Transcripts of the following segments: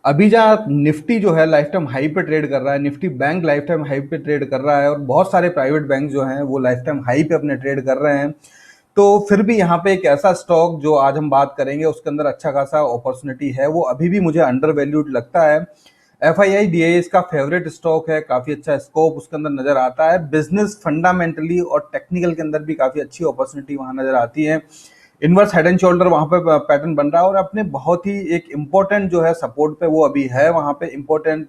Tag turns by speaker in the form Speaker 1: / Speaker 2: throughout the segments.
Speaker 1: अभी जहाँ निफ्टी जो है लाइफ टाइम हाई पे ट्रेड कर रहा है, Nifty bank life time high पे ट्रेड कर रहा है और बहुत सारे प्राइवेट बैंक जो हैं वो लाइफ टाइम हाई पे अपने ट्रेड कर रहे हैं। तो फिर भी यहाँ पे एक ऐसा स्टॉक जो आज हम बात करेंगे उसके अंदर अच्छा खासा अपॉर्चुनिटी है, वो अभी भी मुझे अंडर वैल्यूड लगता है। FII इसका फेवरेट स्टॉक है, काफी अच्छा स्कोप उसके अंदर नजर आता है। बिजनेस फंडामेंटली और टेक्निकल के अंदर भी काफी अच्छी अपॉर्चुनिटी वहां नजर आती है। इनवर्स हेड एंड शोल्डर वहां पे पैटर्न बन रहा है और अपने बहुत ही एक इम्पोर्टेंट जो है सपोर्ट पे वो अभी है, वहां पे इम्पोर्टेंट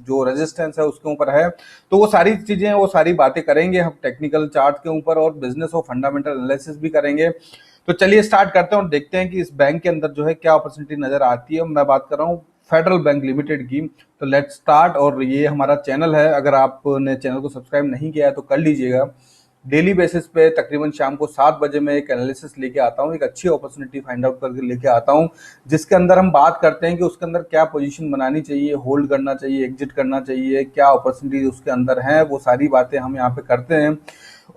Speaker 1: जो रेजिस्टेंस है उसके ऊपर है। तो वो सारी चीजें, वो सारी बातें करेंगे हम टेक्निकल चार्ट के ऊपर और बिजनेस और फंडामेंटल एनालिसिस भी करेंगे। तो चलिए स्टार्ट करते हैं और देखते हैं कि इस बैंक के अंदर जो है क्या अपॉर्चुनिटी नजर आती है। मैं बात कर रहा हूँ फेडरल बैंक लिमिटेड की। तो लेट्स स्टार्ट। और ये हमारा चैनल है, अगर आपने चैनल को सब्सक्राइब नहीं किया है तो कर लीजिएगा। डेली बेसिस पे तकरीबन शाम को 7 बजे मैं एक एनालिसिस लेके आता हूँ, एक अच्छी अपॉर्चुनिटी फाइंड आउट करके लेके आता हूँ, जिसके अंदर हम बात करते हैं कि उसके अंदर क्या पोजीशन बनानी चाहिए, होल्ड करना चाहिए, एग्जिट करना चाहिए, क्या अपॉर्चुनिटी उसके अंदर है, वो सारी बातें हम यहाँ पे करते हैं।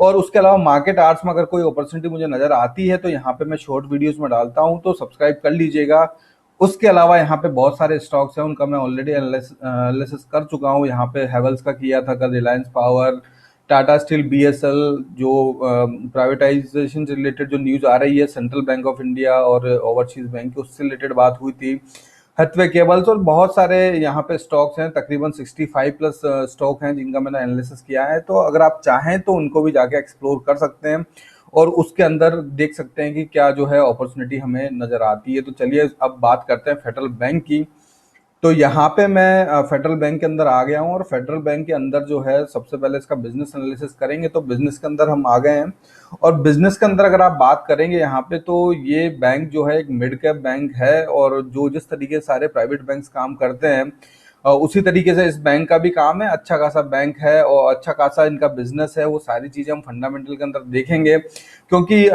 Speaker 1: और उसके अलावा मार्केट आर्ट्स में अगर कोई अपॉर्चुनिटी मुझे नजर आती है तो यहाँ पे मैं शॉर्ट वीडियोस में डालता हूँ, तो सब्सक्राइब कर लीजिएगा। उसके अलावा यहाँ पे बहुत सारे स्टॉक्स हैं, उनका मैं ऑलरेडी एनालिसिस कर चुका हूँ। यहाँ पे हेवल्स का किया था कल, Reliance power, Tata steel, BSL, जो प्राइवेटाइजेशन से रिलेटेड जो न्यूज आ रही है सेंट्रल बैंक ऑफ इंडिया और ओवरसीज बैंक की, उससे रिलेटेड बात हुई थी। हथवे केबल्स और बहुत सारे यहाँ पे स्टॉक्स हैं, तकरीबन 65 प्लस स्टॉक हैं जिनका मैंने एनालिसिस किया है। तो अगर आप चाहें तो उनको भी जाके एक्सप्लोर कर सकते हैं और उसके अंदर देख सकते हैं कि क्या जो है अपॉर्चुनिटी हमें नजर आती है। तो चलिए अब बात करते हैं फेडरल बैंक की। तो यहाँ पे मैं फेडरल बैंक के अंदर आ गया हूँ और फेडरल बैंक के अंदर जो है सबसे पहले इसका बिजनेस एनालिसिस करेंगे। तो बिजनेस के अंदर हम आ गए हैं और बिजनेस के अंदर अगर आप बात करेंगे यहाँ पे, तो ये बैंक जो है एक मिड कैप बैंक है और जो जिस तरीके से सारे प्राइवेट बैंक्स काम करते हैं उसी तरीके से इस बैंक का भी काम है। अच्छा खासा बैंक है और अच्छा खासा इनका बिजनेस है। वो सारी चीजें हम फंडामेंटल के अंदर देखेंगे, क्योंकि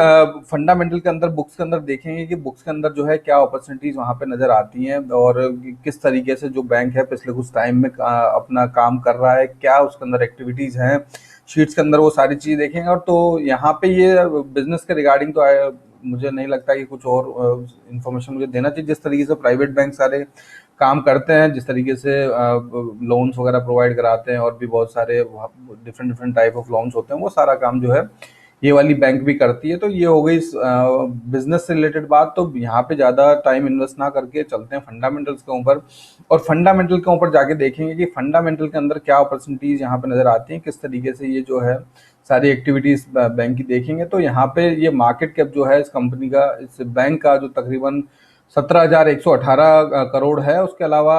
Speaker 1: फंडामेंटल के अंदर बुक्स के अंदर देखेंगे कि बुक्स के अंदर जो है क्या अपॉर्चुनिटीज वहां पे नजर आती हैं और किस तरीके से जो बैंक है पिछले कुछ टाइम में अपना काम कर रहा है, क्या उसके अंदर एक्टिविटीज हैं शीट्स के अंदर, वो सारी चीज देखेंगे। और तो यहाँ पे ये बिजनेस के रिगार्डिंग तो मुझे नहीं लगता कि कुछ और इन्फॉर्मेशन मुझे देना चाहिए। जिस तरीके से प्राइवेट बैंक सारे काम करते हैं, जिस तरीके से लोन्स वगैरह प्रोवाइड कराते हैं और भी बहुत सारे different different type of loans होते हैं, वो सारा काम जो है ये वाली बैंक भी करती है। तो ये हो गई बिजनेस से रिलेटेड बात। तो यहाँ पे ज्यादा टाइम इन्वेस्ट ना करके चलते हैं फंडामेंटल्स के ऊपर और फंडामेंटल के ऊपर जाके देखेंगे कि फंडामेंटल के अंदर क्या अपॉर्चुनिटीज यहाँ पे नजर आती हैं, किस तरीके से ये जो है सारी एक्टिविटीज बैंक की देखेंगे। तो यहाँ पे ये मार्केट कैप जो है इस कंपनी का, इस बैंक का, जो तकरीबन 17,118 करोड़ है। उसके अलावा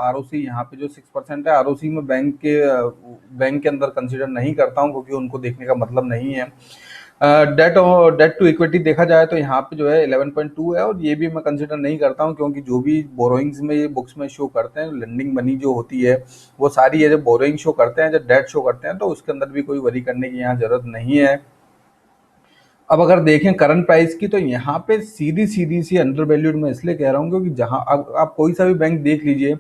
Speaker 1: ROC यहाँ पे जो 6% है, ROC में बैंक के अंदर कंसीडर नहीं करता हूँ क्योंकि उनको देखने का मतलब नहीं है। डेट डेट टू इक्विटी देखा जाए तो यहाँ पे जो है 11.2 है और ये भी मैं कंसीडर नहीं करता हूँ, क्योंकि जो भी बोरोइंग्स में ये बुक्स में शो करते हैं, लेंडिंग मनी जो होती है वो सारी है, जब बोरोइंग शो करते हैं, जब डेट शो करते हैं, तो उसके अंदर भी कोई वरी करने की यहाँ जरूरत नहीं है। अब अगर देखें करंट प्राइस की, तो यहाँ पे सीधी सीधी सी अंडर वैल्यूड मैं इसलिए कह रहा हूँ क्योंकि जहाँ अब आप कोई सा भी बैंक देख लीजिए,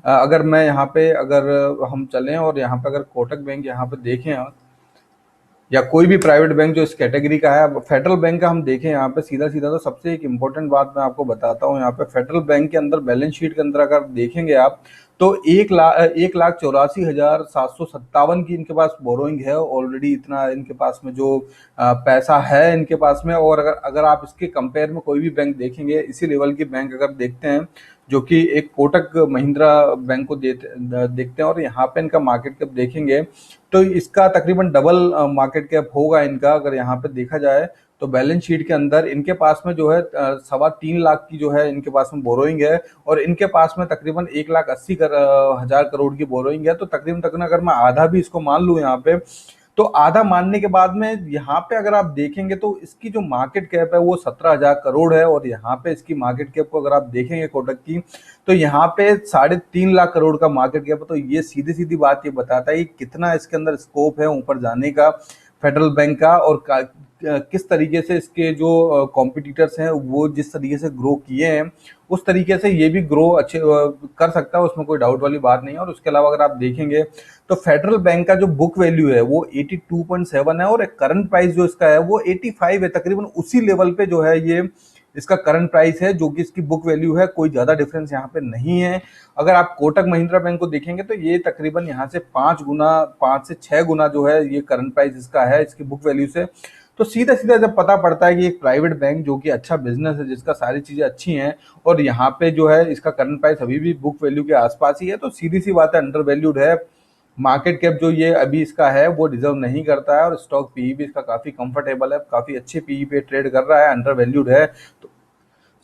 Speaker 1: अगर मैं यहाँ पे, अगर हम चलें और यहाँ पे अगर कोटक बैंक यहाँ पे देखें या कोई भी प्राइवेट बैंक जो इस कैटेगरी का है, अब फेडरल बैंक का हम देखें यहाँ पे सीधा सीधा, तो सबसे एक इम्पोर्टेंट बात मैं आपको बताता हूँ। यहाँ पे फेडरल बैंक के अंदर बैलेंस शीट के अंदर अगर देखेंगे आप, तो 1,84,757 की इनके पास बोरोइंग है ऑलरेडी। इतना इनके पास में जो पैसा है इनके पास में। और अगर अगर आप इसके कंपेयर में कोई भी बैंक देखेंगे, इसी लेवल की बैंक अगर देखते हैं, जो कि एक कोटक महिंद्रा बैंक को देखते हैं और यहाँ पे इनका मार्केट कैप देखेंगे, तो इसका तकरीबन डबल मार्केट कैप होगा इनका। अगर यहाँ पे देखा जाए तो बैलेंस शीट के अंदर इनके पास में जो है 3.25 लाख की जो है इनके पास में बोरोइंग है और इनके पास में तकरीबन 1,80,000 करोड़ की बोरोइंग है। तो तकरीबन अगर मैं आधा भी इसको मान लूँ यहाँ पे, तो आधा मानने के बाद में यहाँ पे अगर आप देखेंगे तो इसकी जो मार्केट कैप है वो 17,000 करोड़ है और यहाँ पे इसकी मार्केट कैप को अगर आप देखेंगे कोटक की, तो यहाँ पे 3.5 लाख करोड़ का मार्केट कैप है। तो ये सीधी सीधी बात ये बताता है कि कितना इसके अंदर स्कोप है ऊपर जाने का फेडरल बैंक का, और किस तरीके से इसके जो कॉम्पिटिटर्स हैं वो जिस तरीके से ग्रो किए हैं उस तरीके से ये भी ग्रो अच्छे कर सकता है, उसमें कोई डाउट वाली बात नहीं है। और उसके अलावा अगर आप देखेंगे तो फेडरल बैंक का जो बुक वैल्यू है वो 82.7 है और करंट प्राइस जो इसका है वो 85 है। तकरीबन उसी लेवल पे जो है ये इसका करंट प्राइस है जो कि इसकी बुक वैल्यू है, कोई ज़्यादा डिफरेंस यहाँ पे नहीं है। अगर आप कोटक महिंद्रा बैंक को देखेंगे तो ये तकरीबन यहाँ से 5 से 6 गुना जो है ये करंट प्राइस इसका है इसकी बुक वैल्यू से। तो सीधा सीधा जब पता पड़ता है कि एक प्राइवेट बैंक जो कि अच्छा बिजनेस है, जिसका सारी चीज़ें अच्छी हैं, और यहाँ पे जो है इसका करंट प्राइस अभी भी बुक वैल्यू के आसपास ही है, तो सीधी सी बात है अंडर वैल्यूड है। मार्केट कैप जो ये अभी इसका है वो डिजर्व नहीं करता है, और स्टॉक पीई भी इसका काफ़ी कंफर्टेबल है, काफ़ी अच्छे पीई पे ट्रेड कर रहा है, अंडर वैल्यूड है। तो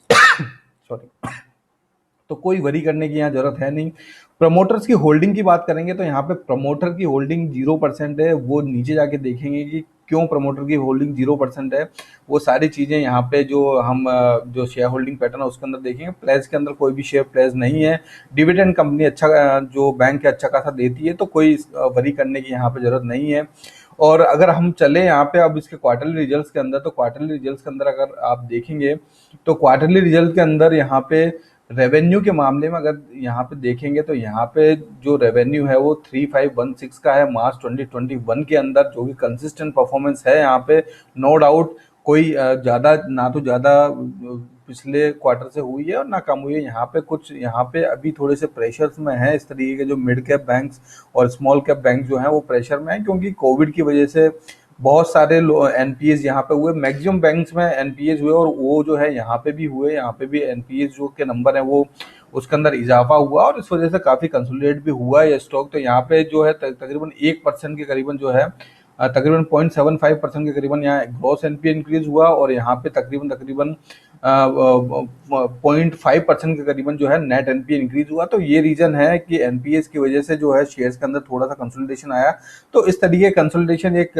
Speaker 1: सॉरी, तो कोई वरी करने की यहाँ जरूरत है नहीं। प्रमोटर्स की होल्डिंग की बात करेंगे तो यहाँ पे प्रमोटर की होल्डिंग 0% है। वो नीचे जाके देखेंगे कि क्यों प्रमोटर की होल्डिंग 0% है। वो सारी चीज़ें यहाँ पे जो हम जो शेयर होल्डिंग पैटर्न है उसके अंदर देखेंगे। प्लेज के अंदर कोई भी शेयर प्लेज नहीं है। डिविडेंड कंपनी अच्छा जो बैंक है अच्छा खासा देती है, तो कोई वरी करने की यहाँ पे जरूरत नहीं है। और अगर हम चले यहाँ पे अब इसके क्वार्टरली रिजल्ट्स के अंदर, तो क्वार्टरली रिजल्ट्स के अंदर अगर आप देखेंगे तो क्वार्टरली रिजल्ट के अंदर यहाँ पे रेवेन्यू के मामले में अगर यहाँ पे देखेंगे तो यहाँ पे जो रेवेन्यू है वो 3516 का है मार्च 2021 के अंदर, जो कि कंसिस्टेंट परफॉर्मेंस है यहाँ पे। नो डाउट कोई ज़्यादा ना तो ज़्यादा पिछले क्वार्टर से हुई है और ना कम हुई है। यहाँ पे कुछ यहाँ पे अभी थोड़े से प्रेशर्स में है इस तरीके के, जो मिड कैप बैंक्स और स्मॉल कैप बैंक जो हैं वो प्रेशर में है, क्योंकि कोविड की वजह से बहुत सारे एनपीएस यहाँ पे हुए। मैक्सिमम बैंक्स में एनपीएस हुए और वो जो है यहाँ पे भी हुए। यहाँ पे भी एनपीएस जो के नंबर है वो उसके अंदर इजाफा हुआ और इस वजह से काफ़ी कंसोलिडेट भी हुआ है ये स्टॉक। तो यहाँ पे जो है तकरीबन 1% के करीबन जो है तकरीबन 0.75% के करीबन यहाँ ग्रॉस एनपीए इंक्रीज हुआ, और यहाँ पे तकरीबन तकरीबन 0.5% के करीबन जो है नेट एनपीए इंक्रीज हुआ। तो ये रीजन है कि एनपीएस की वजह से जो है शेयर्स के अंदर थोड़ा सा कंसोलिडेशन आया। तो इस तरीके कंसोलिडेशन एक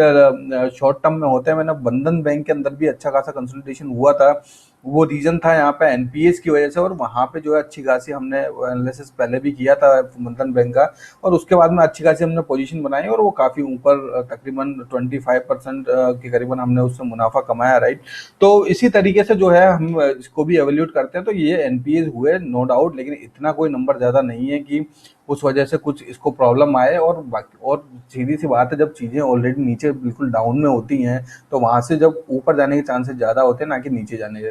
Speaker 1: शॉर्ट टर्म में होता है। मैंने बंधन बैंक के अंदर भी अच्छा खासा कंसोलिडेशन हुआ था, वो रीजन था यहाँ पे एनपीएस की वजह से, और वहाँ पे जो है अच्छी खासी हमने एनालिसिस पहले भी किया था बंधन बैंक का, और उसके बाद में अच्छी खासी हमने पोजीशन बनाई और वो काफ़ी ऊपर तकरीबन 25% के करीबन हमने उससे मुनाफा कमाया, राइट। तो इसी तरीके से जो है हम इसको भी एवेल्यूट करते हैं। तो ये एनपीएस हुए नो डाउट, लेकिन इतना कोई नंबर ज़्यादा नहीं है कि उस वजह से कुछ इसको प्रॉब्लम आए। और सीधी सी बात है, जब चीज़ें ऑलरेडी नीचे बिल्कुल डाउन में होती हैं तो वहाँ से जब ऊपर जाने के चांसेस ज़्यादा होते हैं ना कि नीचे जाने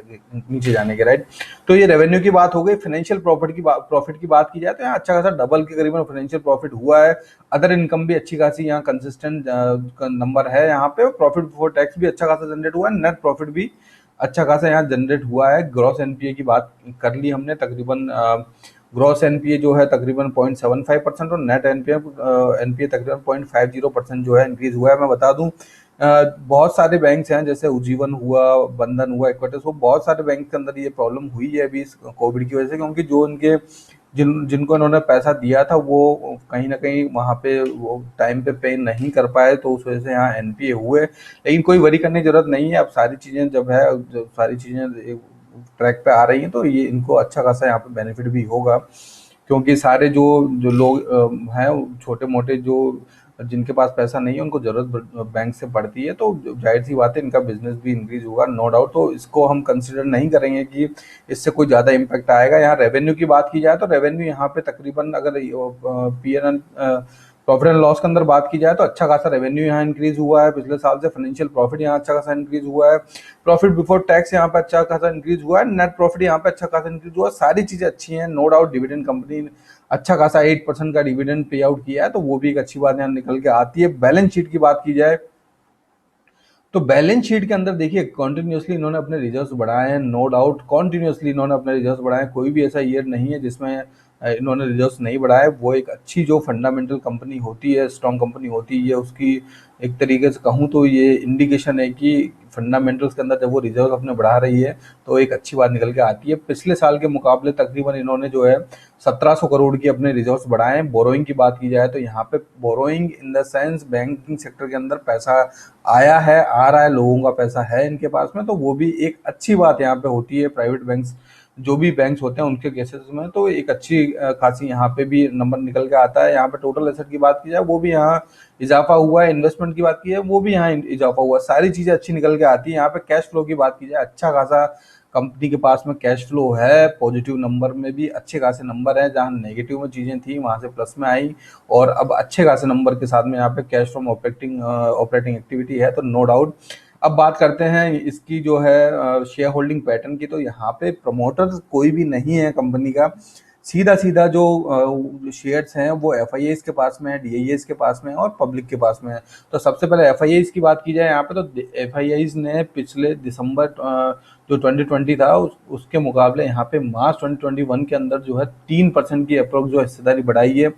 Speaker 1: के, राइट। तो ये रेवेन्यू की बात हो गई। फाइनेंशियल प्रॉफिट की बात की जाए तो यहाँ अच्छा खासा डबल के करीबन फाइनेंशियल प्रॉफिट हुआ है। अदर इनकम भी अच्छी खासी यहाँ कंसिस्टेंट नंबर है यहाँ पे। प्रॉफिट बिफोर टैक्स भी अच्छा खासा जनरेट हुआ है, नेट प्रॉफिट भी अच्छा खासा यहाँ जनरेट हुआ है। ग्रॉस एनपीए की बात कर ली हमने, तकरीबन ग्रॉस एनपीए जो है तकरीबन 0.75% और नेट एनपीए तकरीबन 0.50% जो है इंक्रीज हुआ है। मैं बता दूं बहुत सारे बैंक्स हैं, जैसे उज्जीवन हुआ, बंधन हुआ, इक्विटी हुआ, बहुत सारे बैंक के अंदर ये प्रॉब्लम हुई है अभी कोविड की वजह से, क्योंकि जो उनके जिनको इन्होंने पैसा दिया था वो कहीं ना कहीं वहाँ पे वो टाइम पे पे नहीं कर पाए, तो उस वजह से यहाँ एनपीए हुए। लेकिन कोई वरी करने की जरूरत नहीं है। अब सारी चीज़ें जब सारी चीज़ें ट्रैक पे आ रही हैं तो ये इनको अच्छा खासा यहाँ पे बेनिफिट भी होगा, क्योंकि सारे जो जो लोग हैं छोटे मोटे जो जिनके पास पैसा नहीं है उनको जरूरत बैंक से पड़ती है, तो जाहिर सी बात है इनका बिजनेस भी इंक्रीज होगा नो डाउट। तो इसको हम कंसिडर नहीं करेंगे कि इससे कोई ज़्यादा इम्पैक्ट आएगा। यहाँ रेवेन्यू की बात की जाए तो रेवेन्यू यहाँ पे तकरीबन अगर पीएनएल प्रॉफिट एंड लॉस के अंदर बात की जाए तो अच्छा खासा रेवेन्यू यहाँ इंक्रीज हुआ है पिछले साल से। फाइनेंशियल प्रॉफिट यहाँ अच्छा खासा इंक्रीज हुआ है। प्रॉफिट बिफोर टैक्स यहाँ पे अच्छा खासा इंक्रीज हुआ है। नेट प्रॉफिट यहाँ पे अच्छा खासा इंक्रीज हुआ है। सारी चीज़ें अच्छी हैं नो डाउट। डिविडेंड कंपनी अच्छा खासा 8% का डिविडेंड पे आउट किया है, तो वो भी एक अच्छी बात यहाँ निकल के आती है। बैलेंस शीट की बात की जाए तो बैलेंस शीट के अंदर देखिए कॉन्टिन्यूसली इन्होंने अपने रिजर्व्स बढ़ाए हैं, नो डाउट कॉन्टिन्यूसली इन्होंने अपने रिजर्व्स बढ़ाए। कोई भी ऐसा ईयर नहीं है जिसमें इन्होंने रिजर्व्स नहीं बढ़ाए। वो एक अच्छी जो फंडामेंटल कंपनी होती है, स्ट्रॉन्ग कंपनी होती है, उसकी एक तरीके से कहूँ तो ये इंडिकेशन है कि फंडामेंटल्स के अंदर जब वो रिजर्व अपने बढ़ा रही है तो एक अच्छी बात निकल के आती है। पिछले साल के मुकाबले तकरीबन इन्होंने जो है 1700 करोड़ की अपने रिजर्व्स बढ़ाए हैं। बोरोइंग की बात की जाए तो यहाँ पे borrowing in the sense banking sector के अंदर पैसा आया है, आ रहा है, लोगों का पैसा है इनके पास में, तो वो भी एक अच्छी बात यहाँ पे होती है। प्राइवेट बैंक्स जो भी बैंक्स होते हैं उनके केसेस में तो एक अच्छी खासी यहाँ पे भी नंबर निकल के आता है। यहाँ पे टोटल एसेट की बात की जाए वो भी यहाँ इजाफा हुआ है। इन्वेस्टमेंट की बात की जाए वो भी यहाँ इजाफा हुआ है। सारी चीजें अच्छी निकल के आती है। यहाँ पे कैश फ्लो की बात की जाए अच्छा खासा कंपनी के पास में कैश फ्लो है। पॉजिटिव नंबर में भी अच्छे खासे नंबर है, जहाँ नेगेटिव में चीजें थी वहां से प्लस में आई, और अब अच्छे खासे नंबर के साथ में यहाँ पे कैश फ्रॉम ऑपरेटिंग एक्टिविटी है। तो नो डाउट अब बात करते हैं इसकी जो है शेयर होल्डिंग पैटर्न की। तो यहाँ पे प्रमोटर कोई भी नहीं है कंपनी का, सीधा सीधा जो शेयर्स हैं वो एफआईआईज के पास में है, डीआईएस के पास में है और पब्लिक के पास में है। तो सबसे पहले एफआईआईज की बात की जाए यहाँ पे, तो एफआईआईज ने पिछले दिसंबर जो 2020 था उसके मुकाबले यहाँ पे मार्च 2021 के अंदर जो है 3% की अप्रोक्स जो हिस्सेदारी बढ़ाई है।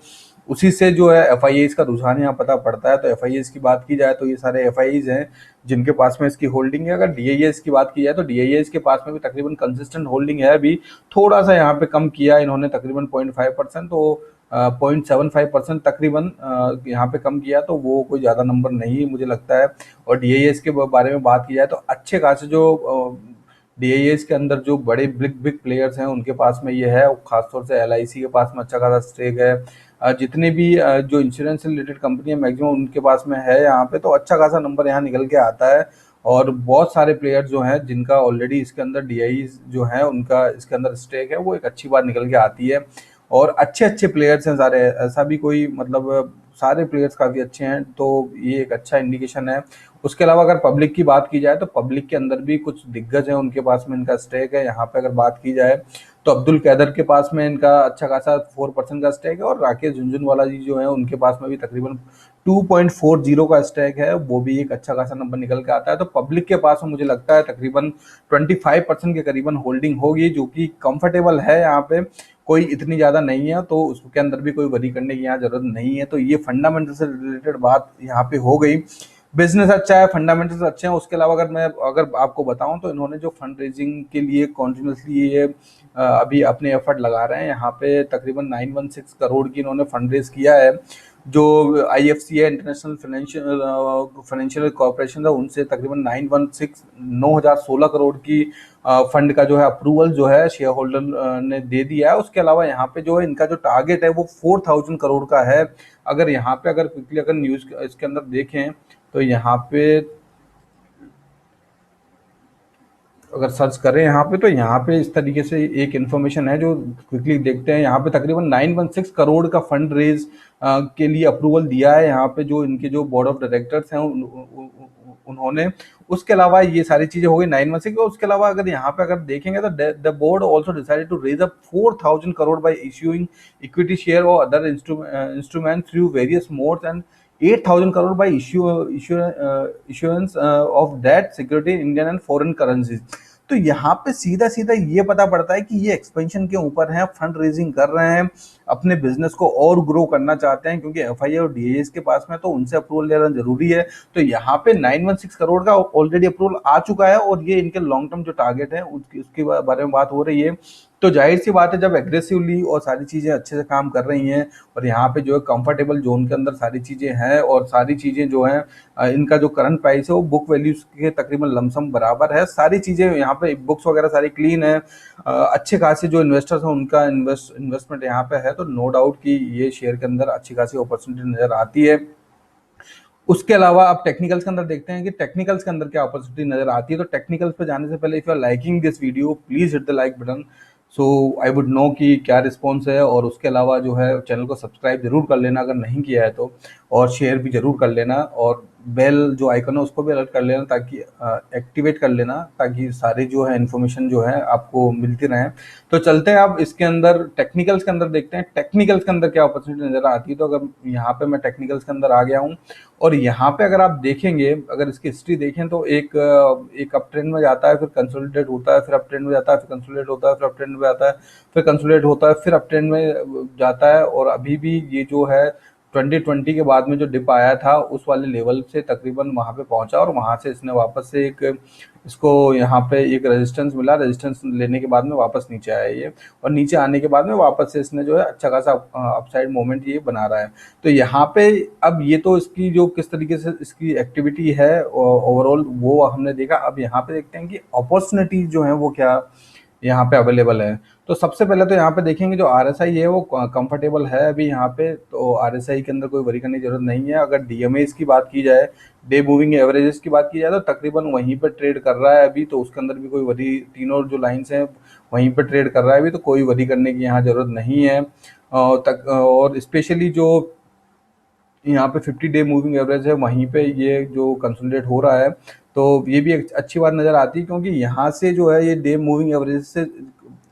Speaker 1: उसी से जो है एफआईआईज का रुझान यहाँ पता पड़ता है। तो एफआईआईज की बात की जाए तो ये सारे एफआईआईज हैं जिनके पास में इसकी होल्डिंग है। अगर डीआईएस की बात की जाए तो डीआईएस के पास में भी तकरीबन कंसिस्टेंट होल्डिंग है, अभी थोड़ा सा यहाँ पे कम किया इन्होंने तकरीबन 0.5%, तो 0.75% तकरीबन यहाँ पे कम किया, तो वो कोई ज़्यादा नंबर नहीं मुझे लगता है। और डीआईएस के बारे में बात की जाए तो अच्छे खासे जो डीआईएस के अंदर जो बड़े बिग बिग प्लेयर्स हैं उनके पास में ये है, खासतौर से एलआईसी के पास में अच्छा खासा स्टेक है। जितने भी जो इंश्योरेंस से रिलेटेड कंपनी है मैक्सिमम उनके पास में है यहाँ पे, तो अच्छा खासा नंबर यहाँ निकल के आता है। और बहुत सारे प्लेयर्स जो हैं जिनका ऑलरेडी इसके अंदर डीआई जो है उनका इसके अंदर स्टेक है, वो एक अच्छी बात निकल के आती है। और अच्छे अच्छे प्लेयर्स हैं सारे, ऐसा भी कोई मतलब सारे प्लेयर्स काफ़ी अच्छे हैं, तो ये एक अच्छा इंडिकेशन है। उसके अलावा अगर पब्लिक की बात की जाए तो पब्लिक के अंदर भी कुछ दिग्गज हैं, उनके पास में इनका स्टेक है। यहाँ पे अगर बात की जाए तो अब्दुल कैदर के पास में इनका अच्छा खासा 4% का स्टेक है, और राकेश झुनझुनवाला जी जो है उनके पास में भी तकरीबन 2.40 का स्टेक है, वो भी एक अच्छा खासा नंबर निकल के आता है। तो पब्लिक के पास में मुझे लगता है तकरीबन 25% के करीबन होल्डिंग होगी, जो कि कंफर्टेबल है। यहाँ पे कोई इतनी ज़्यादा नहीं है, तो उसके अंदर भी कोई वरी करने की यहाँ जरूरत नहीं है। तो ये फंडामेंटल से रिलेटेड बात यहाँ पे हो गई। बिजनेस अच्छा है, फंडामेंटल्स अच्छे हैं। उसके अलावा अगर आपको बताऊं तो इन्होंने जो फंड रेजिंग के लिए कॉन्टिन्यूसली ये अभी अपने एफर्ट लगा रहे हैं। यहाँ पे तकरीबन 916 करोड़ की इन्होंने फंड रेज किया है। जो आईएफसी है, इंटरनेशनल फाइनेंशियल कॉर्पोरेशन है, उनसे तकरीबन 916 करोड़ की फंड का जो है अप्रूवल जो है शेयर होल्डर ने दे दिया है। उसके अलावा यहाँ पे जो है इनका जो टारगेट है वो 4000 करोड़ का है। अगर यहाँ पे अगर क्विकली अगर न्यूज इसके अंदर देखें तो यहाँ पे अगर सर्च करें यहाँ पे, तो यहाँ पे इस तरीके से एक इन्फॉर्मेशन है जो क्विकली देखते हैं। यहाँ पे तकरीबन 916 करोड़ का फंड रेज के लिए अप्रूवल दिया है यहाँ पे जो इनके जो बोर्ड ऑफ डायरेक्टर्स हैं उन्होंने। उसके अलावा ये सारी चीजें हो गई 916। और उसके अलावा अगर यहाँ पे अगर देखेंगे तो the board also decided to raise up 4000 crore by issuing equity share और other instrument through various modes and 8,000 crore by issuance of debt security Indian and foreign currencies. तो यहाँ पे सीधा सीधा ये पता पड़ता है कि ये एक्सपेंशन के ऊपर है, फंड रेजिंग कर रहे हैं, अपने बिजनेस को और ग्रो करना चाहते हैं, क्योंकि एफआईआई और डीएस के पास में तो उनसे अप्रूवल लेना जरूरी है। तो यहाँ पे 916 करोड़ का ऑलरेडी अप्रूवल आ चुका है, और ये इनके लॉन्ग टर्म जो टारगेट है उसके बारे में बात हो रही है। तो जाहिर सी बात है जब एग्रेसिवली और सारी चीजें अच्छे से काम कर रही हैं, और यहाँ पे जो है कंफर्टेबल जोन के अंदर सारी चीजें हैं, और सारी चीजें जो हैं इनका जो करंट प्राइस है वो बुक वैल्यू के तकरीबन लमसम बराबर है। सारी चीजें यहाँ पे बुक्स वगैरह सारी क्लीन है। अच्छे खासे जो इन्वेस्टर्स हैं उनका इन्वेस्टमेंट यहाँ पे है। तो नो डाउट कि ये शेयर के अंदर अच्छी खासी अपॉर्चुनिटी नजर आती है। उसके अलावा आप टेक्निकल्स के अंदर देखते हैं कि टेक्निकल्स के अंदर क्या अपॉर्चुनिटी नजर आती है। तो टेक्निकल्स पे जाने से पहले if you are liking this video please hit the like button, so I would know कि क्या रिस्पॉन्स है। और उसके अलावा जो है चैनल को सब्सक्राइब जरूर कर लेना अगर नहीं किया है तो, और शेयर भी जरूर कर लेना, और बेल जो आइकन है उसको भी अलर्ट कर लेना, ताकि एक्टिवेट कर लेना, ताकि सारी जो है इन्फॉर्मेशन जो है आपको मिलती रहे। तो चलते हैं अब इसके अंदर टेक्निकल्स के अंदर देखते हैं टेक्निकल्स के अंदर क्या अपॉर्चुनिटी नजर आती है। तो अगर यहाँ पे मैं टेक्निकल्स के अंदर आ गया हूँ, और यहाँ पे अगर आप देखेंगे, अगर इसकी हिस्ट्री देखें तो एक अप ट्रेंड में जाता है, फिर कंसोलिडेट होता है, फिर अप ट्रेंड में जाता है, फिर कंसोलिडेट होता है, फिर अप ट्रेंड में जाता है, फिर कंसोलिडेट होता है, फिर अप ट्रेंड में जाता है। और अभी भी ये जो है 2020 के बाद में जो डिप आया था उस वाले लेवल से तकरीबन वहां पे पहुंचा, और वहां से इसने वापस से इसको यहाँ पे एक रेजिस्टेंस मिला, रेजिस्टेंस लेने के बाद में वापस नीचे आया ये, और नीचे आने के बाद में वापस से इसने जो है अच्छा खासा अपसाइड मोमेंट ये बना रहा है। तो यहाँ पे अब ये तो इसकी जो किस तरीके से इसकी एक्टिविटी है ओवरऑल वो हमने देखा। अब यहाँ पे देखते हैं कि अपॉर्चुनिटीज जो है वो क्या यहाँ पे अवेलेबल है। तो सबसे पहले तो यहाँ पे देखेंगे जो आरएसआई है वो कंफर्टेबल है अभी यहाँ पे, तो आरएसआई के अंदर कोई वरी करने की जरूरत नहीं है। अगर डीएमएस की बात की जाए, डे मूविंग एवरेजेस की बात की जाए, तो तकरीबन वहीं पर ट्रेड कर रहा है अभी, तो उसके अंदर भी कोई वरी, तीनों जो लाइंस हैं वहीं पर ट्रेड कर रहा है अभी, तो कोई वरी करने की यहाँ जरूरत नहीं है। और स्पेशली जो यहाँ पे 50 डे मूविंग एवरेज है वहीं पे ये जो कंसोलिडेट हो रहा है, तो ये भी एक अच्छी बात नज़र आती है, क्योंकि यहाँ से जो है ये डे मूविंग एवरेज से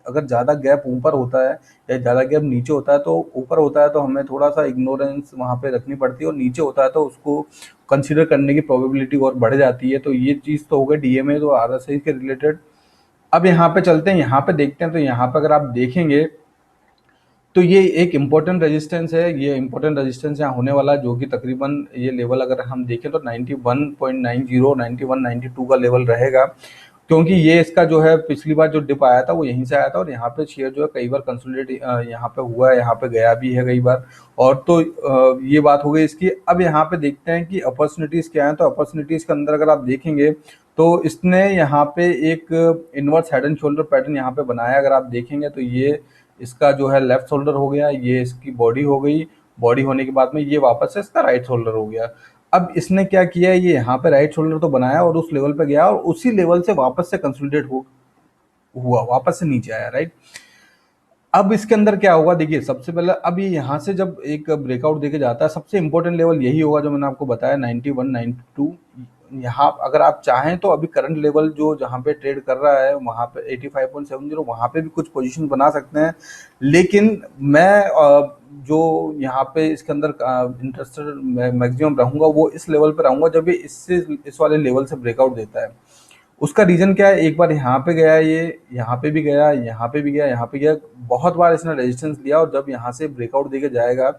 Speaker 1: अगर ज़्यादा गैप ऊपर होता है या ज़्यादा गैप नीचे होता है, तो ऊपर होता है तो हमें थोड़ा सा इग्नोरेंस वहाँ पे रखनी पड़ती है, और नीचे होता है तो उसको कंसीडर करने की प्रोबेबिलिटी और बढ़ जाती है। तो ये चीज़ तो हो गई डीएमए तो आरएसआई के रिलेटेड। अब यहाँ पे चलते हैं, यहाँ पे देखते हैं। तो यहाँ पे अगर आप देखेंगे तो ये एक इम्पोर्टेंट रेजिस्टेंस है, ये इम्पोर्टेंट रेजिस्टेंस यहाँ होने वाला है, जो कि तकरीबन ये लेवल अगर हम देखें तो 91.90 9192 का लेवल रहेगा, क्योंकि ये इसका जो है पिछली बार जो डिप आया था वो यहीं से आया था, और यहाँ पे शेयर जो है कई बार कंसोलिडेट यहाँ पे हुआ है, यहाँ पे गया भी है कई बार। और तो ये बात हो गई इसकी। अब यहाँ पे देखते हैं कि अपॉर्चुनिटीज क्या है। तो अपॉर्चुनिटीज के अंदर अगर आप देखेंगे तो इसने यहाँ पे एक inverse head and shoulder pattern यहाँ पे बनाया। अगर आप देखेंगे तो ये इसका जो है लेफ्ट शोल्डर हो गया, ये इसकी बॉडी हो गई, बॉडी होने के बाद में ये वापस से इसका राइट शोल्डर हो गया। अब इसने क्या किया, ये यहाँ पे राइट शोल्डर तो बनाया और उस लेवल पे गया, और उसी लेवल से वापस से कंसोलिडेट हुआ, वापस से नीचे आया, राइट। अब इसके अंदर क्या होगा, देखिए सबसे पहले अब ये यहाँ से जब एक ब्रेकआउट देके जाता है, सबसे इंपॉर्टेंट लेवल यही होगा जो मैंने आपको बताया 91 92। यहाँ अगर आप चाहें तो अभी करंट लेवल जो जहाँ पे ट्रेड कर रहा है वहाँ पे 85.70, वहाँ पे भी कुछ पोजीशन बना सकते हैं। लेकिन मैं जो यहाँ पे इसके अंदर इंटरेस्टेड मैक्सिमम रहूंगा वो इस लेवल पे रहूंगा जब ये इससे इस वाले लेवल से ब्रेकआउट देता है। उसका रीजन क्या है, एक बार यहाँ पे गया, ये यहाँ पे भी गया, यहाँ पे भी गया, यहाँ पे गया, बहुत बार इसने रेजिस्टेंस लिया, और जब यहाँ से ब्रेकआउट देके जाएगा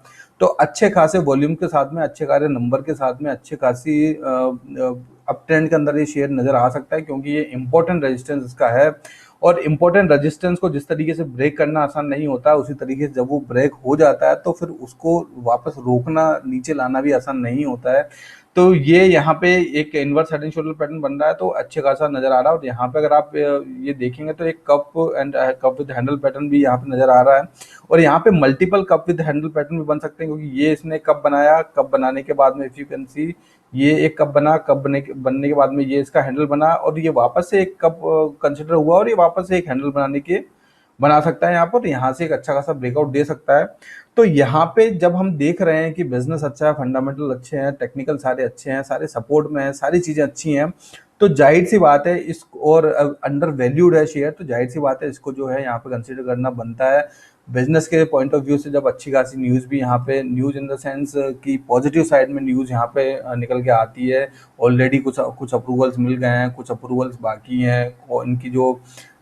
Speaker 1: तो अच्छे खासे वॉल्यूम के साथ में, अच्छे खासे नंबर के साथ में, अच्छे खासी अप ट्रेंड के अंदर ये शेयर नजर आ सकता है, क्योंकि ये इंपॉर्टेंट रेजिस्टेंस इसका है। और इंपॉर्टेंट रेजिस्टेंस को जिस तरीके से ब्रेक करना आसान नहीं होता, उसी तरीके से जब वो ब्रेक हो जाता है तो फिर उसको वापस रोकना, नीचे लाना भी आसान नहीं होता है। तो ये यहाँ पे एक inverse head and shoulder pattern बन रहा है, तो अच्छे खासा नजर आ रहा है। और यहाँ पे अगर आप ये देखेंगे तो एक कप विद हैंडल पैटर्न भी यहाँ पे नजर आ रहा है, और यहाँ पे multiple cup with handle pattern भी बन सकते हैं, क्योंकि ये इसने कप बनाया, कप बनाने के बाद में इफ यू कैन सी ये एक कप बना, कप बनने के बाद में ये इसका हैंडल बना, और ये वापस से एक कप कंसिडर हुआ, और ये वापस से एक हैंडल बनाने के बना सकता है यहाँ पर, यहाँ से एक अच्छा खासा ब्रेकआउट दे सकता है। तो यहाँ पे जब हम देख रहे हैं कि बिजनेस अच्छा है, फंडामेंटल अच्छे हैं, टेक्निकल सारे अच्छे हैं, सारे सपोर्ट में है, सारी चीजें अच्छी हैं, तो जाहिर सी बात है इस और अंडर वैल्यूड है शेयर, तो जाहिर सी बात है इसको जो है यहाँ पे कंसिडर करना बनता है। बिजनेस के पॉइंट ऑफ व्यू से जब अच्छी खासी न्यूज़ भी यहाँ पे, न्यूज़ इन द सेंस की पॉजिटिव साइड में न्यूज़ यहाँ पे निकल के आती है। ऑलरेडी कुछ कुछ अप्रूवल्स मिल गए हैं, कुछ अप्रूवल्स बाकी हैं, और इनकी जो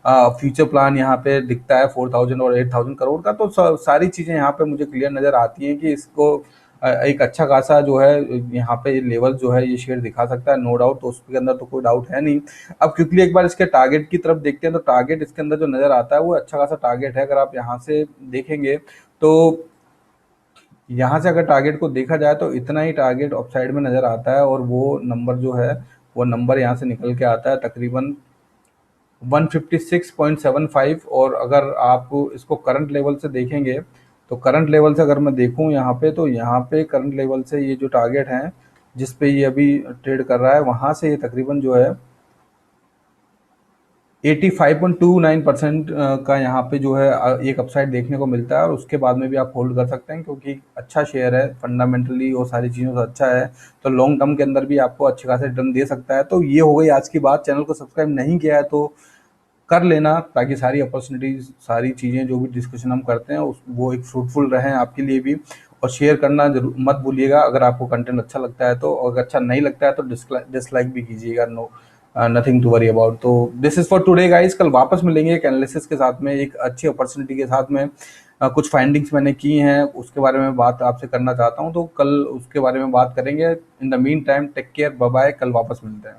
Speaker 1: फ्यूचर प्लान यहाँ पे दिखता है 4000 और 8000 करोड़ का, तो सारी चीज़ें यहाँ पे मुझे क्लियर नज़र आती हैं कि इसको एक अच्छा खासा जो है यहाँ पे लेवल जो है ये शेयर दिखा सकता है, नो डाउट, तो उसके अंदर तो कोई डाउट है नहीं। अब क्विकली एक बार इसके टारगेट की तरफ देखते हैं, तो टारगेट इसके अंदर जो नज़र आता है वो अच्छा खासा टारगेट है। अगर आप यहाँ से देखेंगे तो यहाँ से अगर टारगेट को देखा जाए तो इतना ही टारगेट अपसाइड में नज़र आता है, और वो नंबर जो है वो नंबर यहाँ से निकल के आता है तकरीबन 156.75। और अगर आप इसको करंट लेवल से देखेंगे तो करंट लेवल से अगर मैं देखूं यहाँ पे, तो यहाँ पे करंट लेवल से ये जो टारगेट है जिस पे ये अभी ट्रेड कर रहा है, वहाँ से ये तकरीबन जो है 85.29% का यहाँ पे जो है एक अपसाइड देखने को मिलता है, और उसके बाद में भी आप होल्ड कर सकते हैं, क्योंकि अच्छा शेयर है, फंडामेंटली और सारी चीज़ों से अच्छा है, तो लॉन्ग टर्म के अंदर भी आपको अच्छे खासे रिटर्न दे सकता है। तो ये हो गई आज की बात। चैनल को सब्सक्राइब नहीं किया है तो कर लेना, ताकि सारी अपॉर्चुनिटीज, सारी चीज़ें जो भी डिस्कशन हम करते हैं वो एक फ्रूटफुल रहें आपके लिए भी। और शेयर करना जरूर मत भूलिएगा अगर आपको कंटेंट अच्छा लगता है तो, अगर अच्छा नहीं लगता है तो डिसलाइक भी कीजिएगा, no nothing to worry about. तो this is for today guys, कल वापस मिलेंगे एक एनालिसिस के साथ में, एक अच्छी अपॉर्चुनिटी के साथ में। कुछ फाइंडिंग्स मैंने की हैं उसके बारे में बात आपसे करना चाहता हूँ, तो कल उसके बारे में बात करेंगे। In the meantime take care, bye bye, कल वापस मिलते हैं।